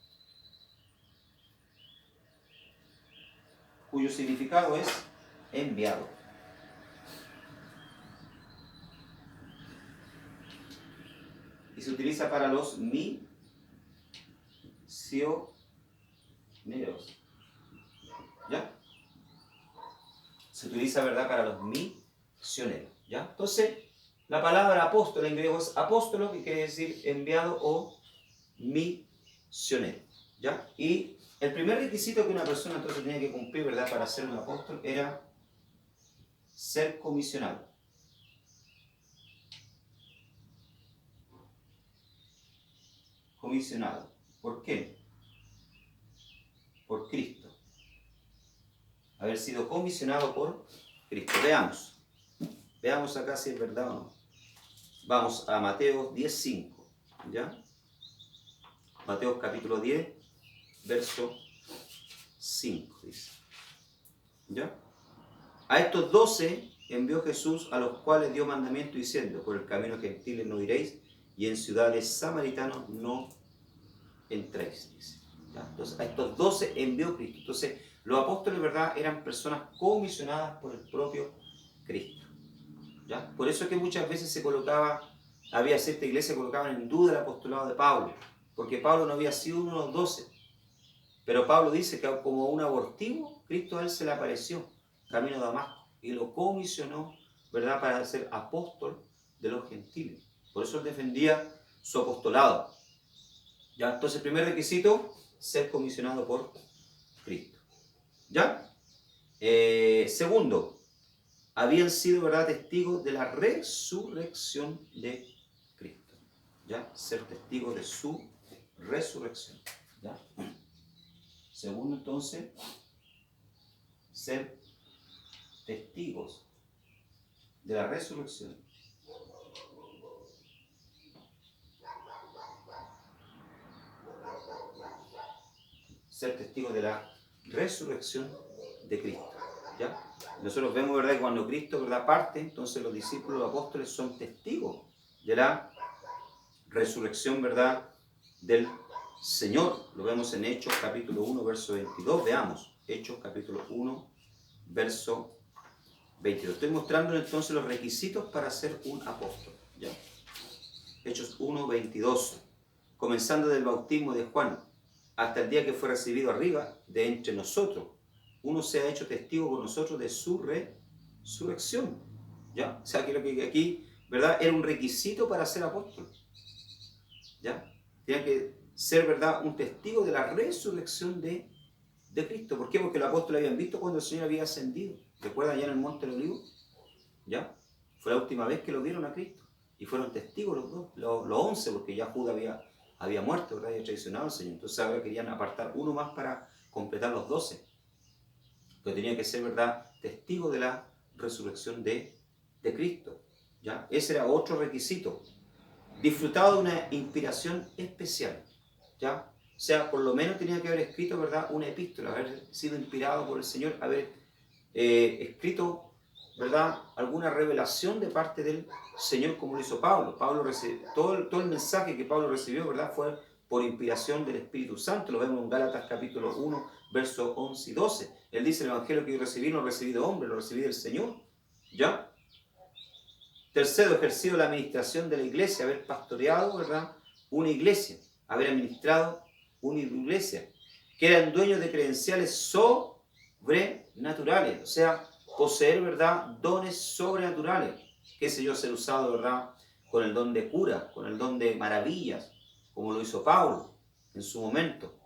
cuyo significado es enviado. Y se utiliza para los misioneros, ¿ya? Se utiliza, ¿verdad?, para los misioneros, ¿ya? Entonces, la palabra apóstol en griego es apóstolo, que quiere decir enviado o misionero, ¿ya? Y el primer requisito que una persona entonces tenía que cumplir, ¿verdad?, para ser un apóstol era ser comisionado. Comisionado. ¿Por qué? Por Cristo. Haber sido comisionado por Cristo. Veamos. Veamos acá si es verdad o no. Vamos a Mateo 10:5. ¿Ya? Mateo capítulo 10, verso 5 dice. ¿Ya? A estos 12 envió Jesús, a los cuales dio mandamiento diciendo: por el camino gentiles no iréis, y en ciudades samaritanos no entréis. Dice. ¿Ya? Entonces, a estos 12 envió Cristo. Entonces, los apóstoles, ¿verdad?, eran personas comisionadas por el propio Cristo. ¿Ya? Por eso es que muchas veces se colocaba, había cierta iglesia que colocaban en duda el apostolado de Pablo, porque Pablo no había sido uno de los 12. Pero Pablo dice que como un abortivo, Cristo a él se le apareció camino a Damasco y lo comisionó, ¿verdad?, para ser apóstol de los gentiles. Por eso él defendía su apostolado. ¿Ya? Entonces, el primer requisito, ser comisionado por Cristo. ¿Ya? Segundo, habían sido, ¿verdad?, testigos de la resurrección de Cristo. ¿Ya? Ser testigos de su resurrección. ¿Ya? Segundo, entonces, ser testigos de la resurrección. Ser testigos de la resurrección de Cristo. ¿Ya? Nosotros vemos, ¿verdad?, que cuando Cristo, ¿verdad?, parte, entonces los discípulos, los apóstoles son testigos de la resurrección, ¿verdad?, del Señor. Lo vemos en Hechos capítulo 1, verso 22. Veamos, Hechos capítulo 1, verso 22. Estoy mostrando entonces los requisitos para ser un apóstol. ¿Ya? Hechos 1, 22. Comenzando del bautismo de Juan hasta el día que fue recibido arriba de entre nosotros, uno se ha hecho testigo con nosotros de su resurrección. ¿Ya? O sea, que aquí, ¿verdad?, era un requisito para ser apóstol. ¿Ya? Tenía que ser, ¿verdad?, un testigo de la resurrección de Cristo. ¿Por qué? Porque los apóstoles habían visto cuando el Señor había ascendido. ¿Recuerdan allá en el Monte del Olivo? ¿Ya? Fue la última vez que lo vieron a Cristo. Y fueron testigos los dos, los 11, porque ya Judas había muerto, ¿verdad?, había traicionado al Señor. Entonces ahora querían apartar uno más para completar los 12. Pero tenía que ser, ¿verdad?, testigo de la resurrección de Cristo. ¿Ya? Ese era otro requisito. Disfrutado de una inspiración especial. ¿Ya? O sea, por lo menos tenía que haber escrito, ¿verdad?, una epístola, haber sido inspirado por el Señor, haber escrito, ¿verdad?, alguna revelación de parte del Señor, como lo hizo Pablo. Todo el mensaje que Pablo recibió, ¿verdad?, fue por inspiración del Espíritu Santo. Lo vemos en Gálatas capítulo 1, versos 11 y 12. Él dice: el evangelio que yo recibí no lo recibí de hombre, lo recibí del Señor. ¿Ya? Tercero, ejercido la administración de la iglesia, haber pastoreado, ¿verdad?, una iglesia, haber administrado una iglesia, que eran dueños de credenciales sobrenaturales, o sea, poseer, ¿verdad?, dones sobrenaturales, qué sé yo, ser usado, ¿verdad?, con el don de cura, con el don de maravillas, como lo hizo Pablo en su momento,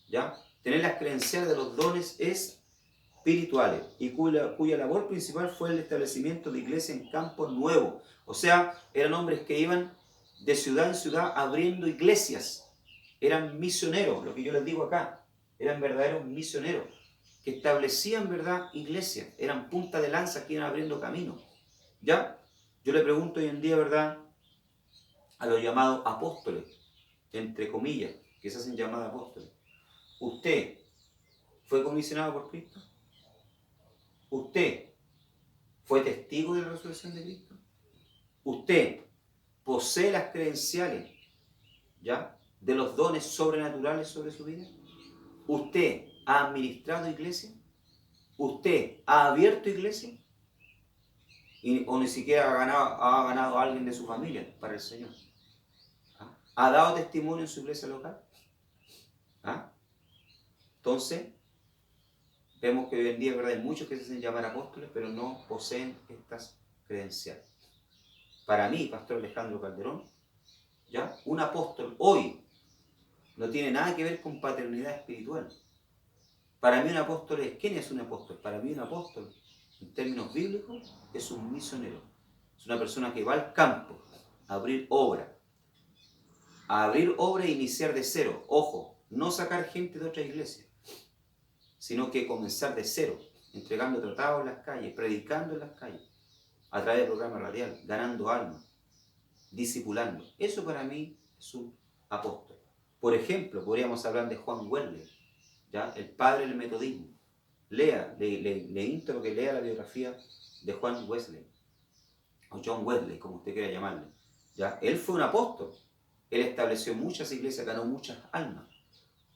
¿ya? Tener las credenciales de los dones espirituales, y cuya labor principal fue el establecimiento de iglesia en campos nuevos. O sea, eran hombres que iban de ciudad en ciudad abriendo iglesias. Eran misioneros, lo que yo les digo acá. Eran verdaderos misioneros que establecían, ¿verdad?, iglesias. Eran punta de lanza que iban abriendo caminos. ¿Ya? Yo le pregunto hoy en día, ¿verdad?, a los llamados apóstoles, entre comillas, que se hacen llamados apóstoles. ¿Usted fue comisionado por Cristo? ¿Usted fue testigo de la resurrección de Cristo? ¿Usted posee las credenciales, ¿ya?, de los dones sobrenaturales sobre su vida? ¿Usted ha administrado iglesia? ¿Usted ha abierto iglesia? ¿O ni siquiera ha ganado a alguien de su familia para el Señor? ¿Ah? ¿Ha dado testimonio en su iglesia local? ¿Ah? Entonces, vemos que hoy en día, ¿verdad?, hay muchos que se hacen llamar apóstoles, pero no poseen estas credenciales. Para mí, Pastor Alejandro Calderón, ¿ya?, un apóstol hoy no tiene nada que ver con paternidad espiritual. Para mí un apóstol es, ¿quién es un apóstol? Para mí un apóstol, en términos bíblicos, es un misionero. Es una persona que va al campo a abrir obra. A abrir obra e iniciar de cero. Ojo, no sacar gente de otra iglesia, sino que comenzar de cero, entregando tratados en las calles, predicando en las calles, a través del programa radial, ganando almas, discipulando. Eso para mí es un apóstol. Por ejemplo, podríamos hablar de Juan Wesley, ¿ya?, el padre del metodismo. Le insto que lea la biografía de Juan Wesley, o John Wesley, como usted quiera llamarle. ¿Ya? Él fue un apóstol. Él estableció muchas iglesias, ganó muchas almas.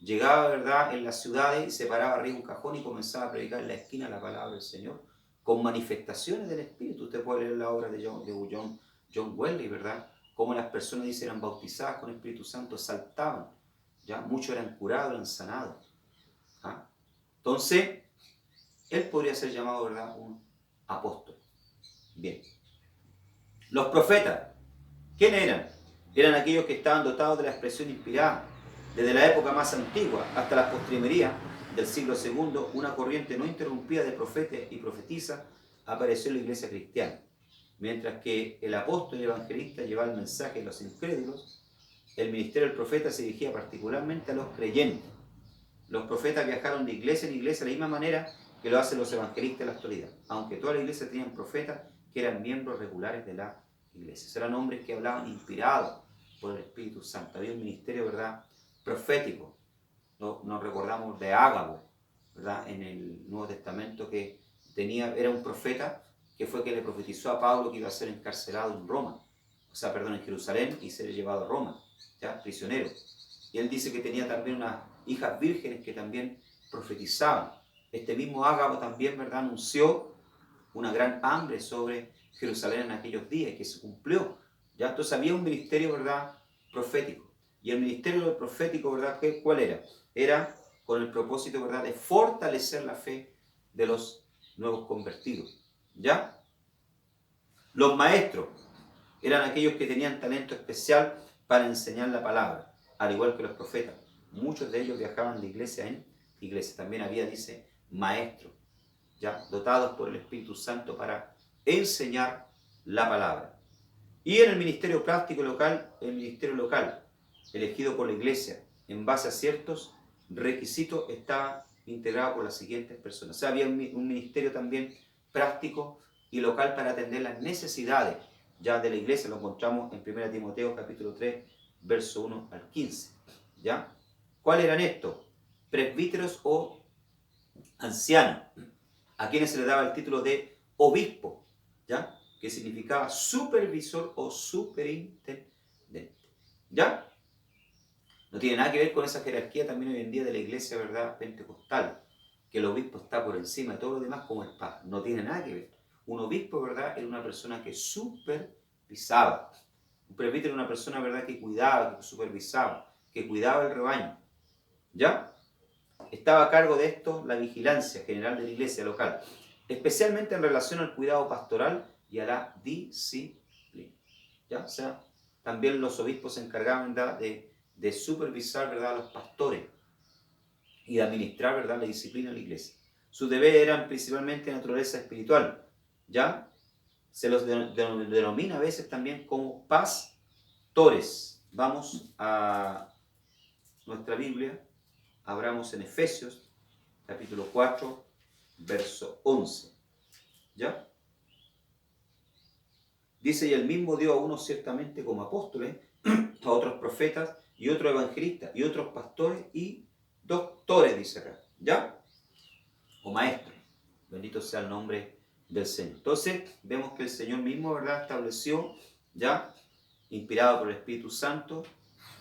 Llegaba, ¿verdad?, en las ciudades y se paraba arriba un cajón y comenzaba a predicar en la esquina la palabra del Señor, con manifestaciones del Espíritu. Usted puede leer la obra de John Wesley, ¿verdad?, cómo las personas, dice, eran bautizadas con el Espíritu Santo, saltaban, ¿ya? Muchos eran curados, eran sanados. ¿Ah? Entonces, él podría ser llamado, ¿verdad?, un apóstol. Bien. Los profetas, ¿quiénes eran? Eran aquellos que estaban dotados de la expresión inspirada. Desde la época más antigua hasta la postrimería del siglo II, una corriente no interrumpida de profetas y profetisas apareció en la iglesia cristiana. Mientras que el apóstol y el evangelista llevaba el mensaje a los incrédulos, el ministerio del profeta se dirigía particularmente a los creyentes. Los profetas viajaron de iglesia en iglesia de la misma manera que lo hacen los evangelistas en la actualidad, aunque todas las iglesias tenían profetas que eran miembros regulares de la iglesia. Eran hombres que hablaban inspirados por el Espíritu Santo. Había un ministerio, ¿verdad?, profético. Nos recordamos de Ágabo, ¿verdad?, en el Nuevo Testamento, que era un profeta que fue que le profetizó a Pablo que iba a ser encarcelado en Roma, en Jerusalén, y ser llevado a Roma, ¿ya?, prisionero. Y él dice que tenía también unas hijas vírgenes que también profetizaban. Este mismo Ágabo también, ¿verdad?, anunció una gran hambre sobre Jerusalén en aquellos días, que se cumplió. ¿Ya? Entonces había un ministerio, ¿verdad?, profético. Y el ministerio profético, ¿verdad?, ¿cuál era? Era con el propósito, ¿verdad?, de fortalecer la fe de los nuevos convertidos. ¿Ya? Los maestros eran aquellos que tenían talento especial para enseñar la palabra, al igual que los profetas. Muchos de ellos viajaban de iglesia en iglesia. También había, dice, maestros, ya dotados por el Espíritu Santo para enseñar la palabra. Y en el ministerio práctico local, el ministerio local, elegido por la iglesia en base a ciertos requisitos, estaba integrado por las siguientes personas. O sea, había un ministerio también práctico y local para atender las necesidades ya de la iglesia. Lo encontramos en 1 Timoteo capítulo 3, verso 1 al 15. ¿Ya? ¿Cuáles eran estos? Presbíteros o ancianos, a quienes se les daba el título de obispo, ¿ya?, que significaba supervisor o superintendente. ¿Ya? No tiene nada que ver con esa jerarquía también hoy en día de la iglesia, ¿verdad?, pentecostal, que el obispo está por encima de todo lo demás como el papa. No tiene nada que ver. Un obispo, ¿verdad?, era una persona que supervisaba. Un presbítero era una persona, ¿verdad?, que cuidaba, que supervisaba, que cuidaba el rebaño. ¿Ya? Estaba a cargo de esto la vigilancia general de la iglesia local, especialmente en relación al cuidado pastoral y a la disciplina. ¿Ya? O sea, también los obispos se encargaban, ¿verdad?, de supervisar, ¿verdad?, a los pastores y de administrar, ¿verdad?, la disciplina de la iglesia. Sus deberes eran principalmente de naturaleza espiritual. ¿Ya? Se los denomina a veces también como pastores. Vamos a nuestra Biblia, abramos en Efesios, capítulo 4, verso 11. ¿Ya? Dice, y el mismo dio a unos ciertamente como apóstoles, a otros profetas, y otros evangelistas, y otros pastores y doctores, dice acá. ¿Ya? O maestros. Bendito sea el nombre del Señor. Entonces, vemos que el Señor mismo, ¿verdad?, estableció, ¿ya?, inspirado por el Espíritu Santo,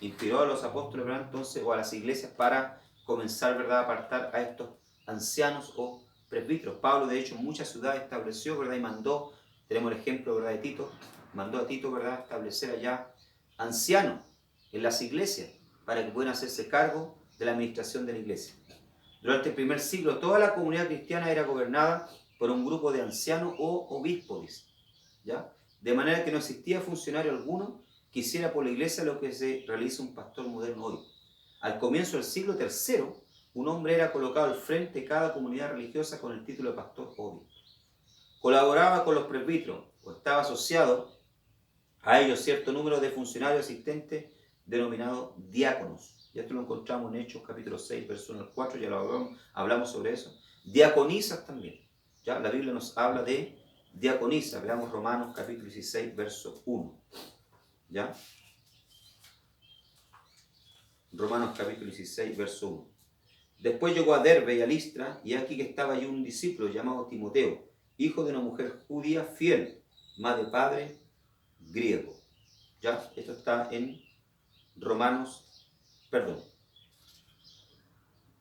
inspiró a los apóstoles, ¿verdad?, entonces, o a las iglesias para comenzar, ¿verdad?, a apartar a estos ancianos o presbíteros. Pablo, de hecho, en muchas ciudades estableció, ¿verdad?, y mandó, tenemos el ejemplo, ¿verdad?, de Tito, mandó a Tito, ¿verdad?, establecer allá ancianos en las iglesias para que puedan hacerse cargo de la administración de la iglesia. Durante el primer siglo, toda la comunidad cristiana era gobernada por un grupo de ancianos o obispos, ¿ya? De manera que no existía funcionario alguno que hiciera por la iglesia lo que se realiza un pastor moderno hoy. Al comienzo del siglo III, un hombre era colocado al frente de cada comunidad religiosa con el título de pastor o obispo. Colaboraba con los presbíteros o estaba asociado a ellos cierto número de funcionarios asistentes denominados diáconos. Y esto lo encontramos en Hechos capítulo 6, verso 1 al 4, ya lo hablamos sobre eso. Diaconisas también. ¿Ya? La Biblia nos habla de diaconisas. Veamos Romanos capítulo 16, verso 1. ¿Ya? Romanos capítulo 16, verso 1. Después llegó a Derbe y a Listra, y aquí que estaba allí un discípulo llamado Timoteo, hijo de una mujer judía fiel, más de padre griego. ¿Ya? Esto está en Romanos, perdón,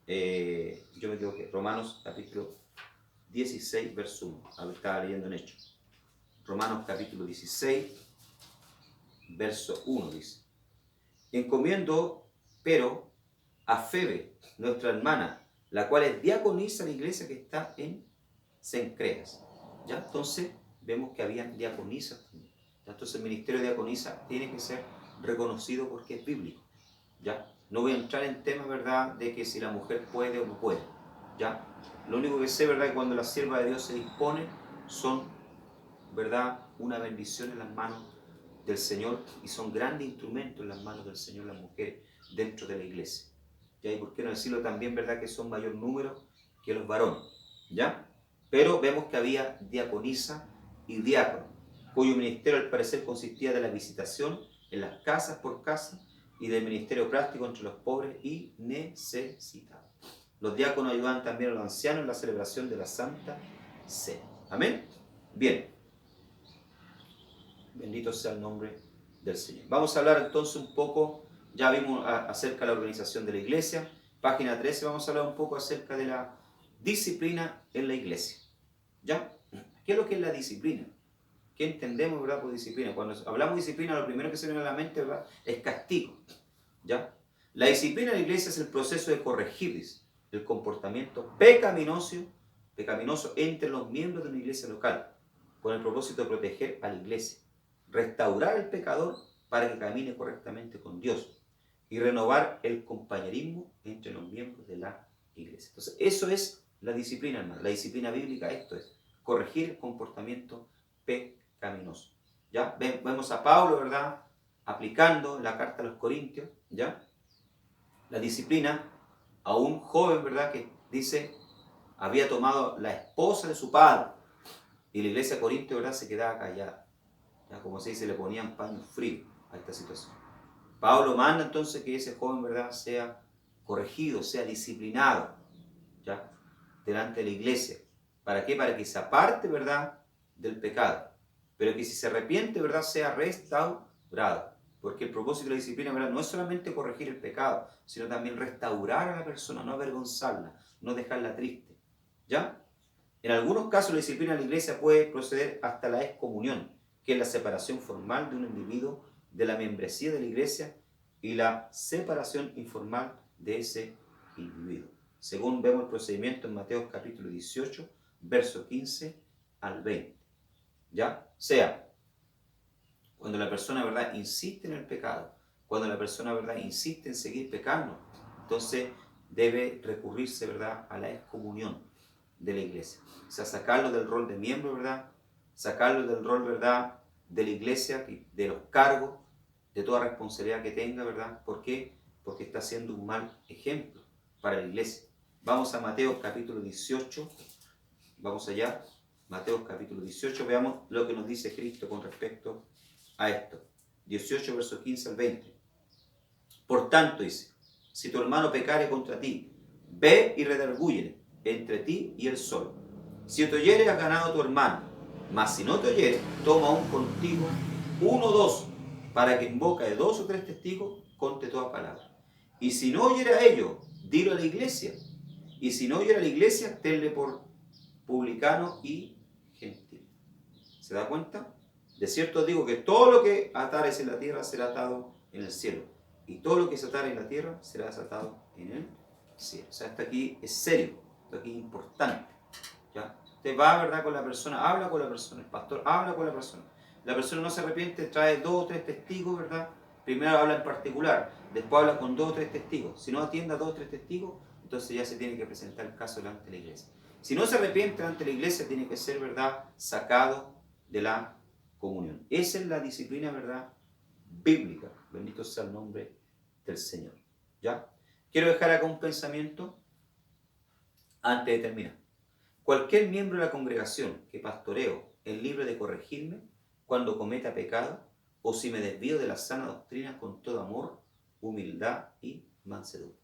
yo me equivoqué, Romanos capítulo 16, verso 1. A ver, estaba leyendo en Hechos. Romanos capítulo 16, verso 1 dice: encomiendo, pero, a Febe, nuestra hermana, la cual es diaconisa de la iglesia que está en Cencreas. ¿Ya? Entonces, vemos que habían diaconisas también. Entonces, el ministerio de diaconisa tiene que ser reconocido porque es bíblico. ¿Ya? No voy a entrar en temas, ¿verdad?, de que si la mujer puede o no puede. ¿Ya? Lo único que sé, ¿verdad?, que cuando la sierva de Dios se dispone, son, ¿verdad?, una bendición en las manos del Señor, y son grandes instrumentos en las manos del Señor las mujeres dentro de la iglesia. ¿Ya? Y por qué no decirlo también, ¿verdad?, que son mayor número que los varones. ¿Ya? Pero vemos que había diaconisa y diácono, cuyo ministerio al parecer consistía de la visitación en las casas por casa y del ministerio práctico entre los pobres y necesitados. Los diáconos ayudaban también a los ancianos en la celebración de la Santa Cena. Amén. Bien. Bendito sea el nombre del Señor. Vamos a hablar entonces un poco, ya vimos acerca de la organización de la iglesia. Página 13, vamos a hablar un poco acerca de la disciplina en la iglesia. ¿Ya? ¿Qué es lo que es la disciplina? ¿Qué entendemos, verdad, por disciplina? Cuando hablamos de disciplina, lo primero que se viene a la mente, ¿verdad?, es castigo. ¿Ya? La disciplina en la iglesia es el proceso de corregir el comportamiento pecaminoso entre los miembros de una iglesia local, con el propósito de proteger a la iglesia, restaurar al pecador para que camine correctamente con Dios y renovar el compañerismo entre los miembros de la iglesia. Entonces, eso es la disciplina, hermano. La disciplina bíblica, esto es corregir el comportamiento pecaminoso. ¿Ya? Vemos a Pablo, ¿verdad?, aplicando la carta a los Corintios, ¿ya?, la disciplina a un joven, ¿verdad?, que dice había tomado la esposa de su padre, y la iglesia de Corintio, ¿verdad?, se quedaba callada. ¿Ya? Como se dice, le ponían paño frío a esta situación. Pablo manda entonces que ese joven, ¿verdad?, sea corregido, sea disciplinado, ¿ya?, delante de la iglesia. ¿Para qué? Para que se aparte, ¿verdad?, del pecado, pero que si se arrepiente, ¿verdad?, sea restaurado. Porque el propósito de la disciplina, ¿verdad?, no es solamente corregir el pecado, sino también restaurar a la persona, no avergonzarla, no dejarla triste. ¿Ya? En algunos casos la disciplina de la iglesia puede proceder hasta la excomunión, que es la separación formal de un individuo de la membresía de la iglesia y la separación informal de ese individuo. Según vemos el procedimiento en Mateo capítulo 18, verso 15 al 20. ¿Ya? O sea, cuando la persona, ¿verdad?, insiste en el pecado, cuando la persona, ¿verdad?, insiste en seguir pecando, entonces debe recurrirse, ¿verdad?, a la excomunión de la iglesia. O sea, sacarlo del rol de miembro, ¿verdad?, sacarlo del rol, ¿verdad?, de la iglesia, de los cargos, de toda responsabilidad que tenga, ¿verdad? ¿Por qué? Porque está siendo un mal ejemplo para la iglesia. Vamos a Mateo capítulo 18, vamos allá, Mateo capítulo 18, veamos lo que nos dice Cristo con respecto a esto. 18, versos 15 al 20. Por tanto, dice, si tu hermano pecare contra ti, ve y redargúyele entre ti y él solo. Si te oyere, has ganado a tu hermano. Mas si no te oyere, toma aún contigo uno o dos, para que en boca de 2 o 3 testigos conte toda palabra. Y si no oyere a ellos, dilo a la iglesia. Y si no oyere a la iglesia, tenle por publicano y gentil. ¿Se da cuenta? De cierto os digo que todo lo que atares en la tierra será atado en el cielo. Y todo lo que se atare en la tierra será desatado en el cielo. O sea, esto aquí es serio, esto aquí es importante. ¿Ya? Usted va, ¿verdad?, con la persona, habla con la persona, el pastor habla con la persona. La persona no se arrepiente, trae 2 o 3 testigos, ¿verdad? Primero habla en particular, después habla con 2 o 3 testigos. Si no atiende a 2 o 3 testigos, entonces ya se tiene que presentar el caso delante de la iglesia. Si no se arrepiente ante la iglesia, tiene que ser, ¿verdad?, sacado de la comunión. Esa es la disciplina, ¿verdad?, bíblica. Bendito sea el nombre del Señor. ¿Ya? Quiero dejar acá un pensamiento antes de terminar. Cualquier miembro de la congregación que pastoreo es libre de corregirme cuando cometa pecado o si me desvío de la sana doctrina con todo amor, humildad y mansedumbre.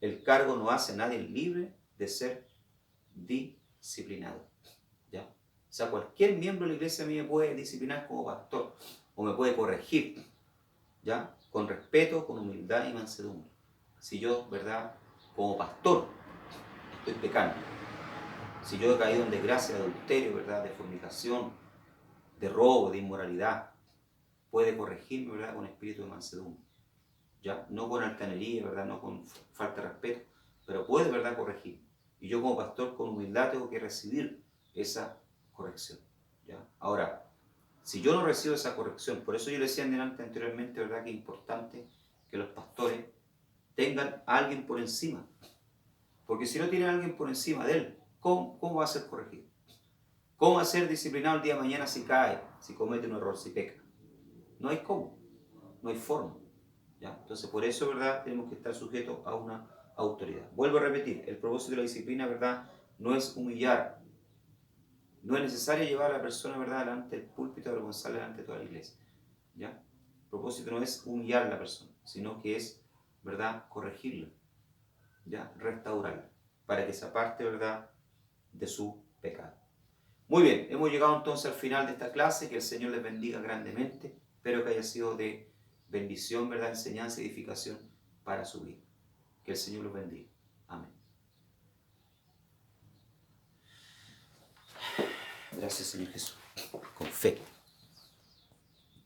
El cargo no hace a nadie libre de ser disciplinado. ¿Ya? O sea, cualquier miembro de la iglesia a mí me puede disciplinar como pastor o me puede corregir, ¿ya?, con respeto, con humildad y mansedumbre. Si yo, ¿verdad?, como pastor estoy pecando, si yo he caído en desgracia de adulterio, ¿verdad?, de fornicación, de robo, de inmoralidad, puede corregirme, ¿verdad?, con espíritu de mansedumbre. ¿Ya? No con altanería, ¿verdad?, no con falta de respeto, pero puede, ¿verdad?, corregir. Y yo como pastor con humildad tengo que recibir esa corrección. ¿Ya? Ahora, si yo no recibo esa corrección, por eso yo le decía anteriormente, ¿verdad?, que es importante que los pastores tengan a alguien por encima. Porque si no tienen a alguien por encima de él, ¿cómo va a ser corregido? ¿Cómo va a ser disciplinado el día de mañana si cae, si comete un error, si peca? No hay cómo, no hay forma. ¿Ya? Entonces, por eso, ¿verdad?, tenemos que estar sujetos a una autoridad. Vuelvo a repetir, el propósito de la disciplina, ¿verdad?, no es humillar. No es necesario llevar a la persona, ¿verdad?, delante del púlpito, avergonzarla delante de toda la iglesia. ¿Ya? El propósito no es humillar a la persona, sino que es, ¿verdad?, corregirla, ¿ya?, restaurarla, para que se aparte, ¿verdad?, de su pecado. Muy bien, hemos llegado entonces al final de esta clase. Que el Señor les bendiga grandemente. Espero que haya sido de bendición, ¿verdad?, enseñanza y edificación para su vida. Que el Señor los bendiga. Amén. Gracias, Señor Jesús. Con fe.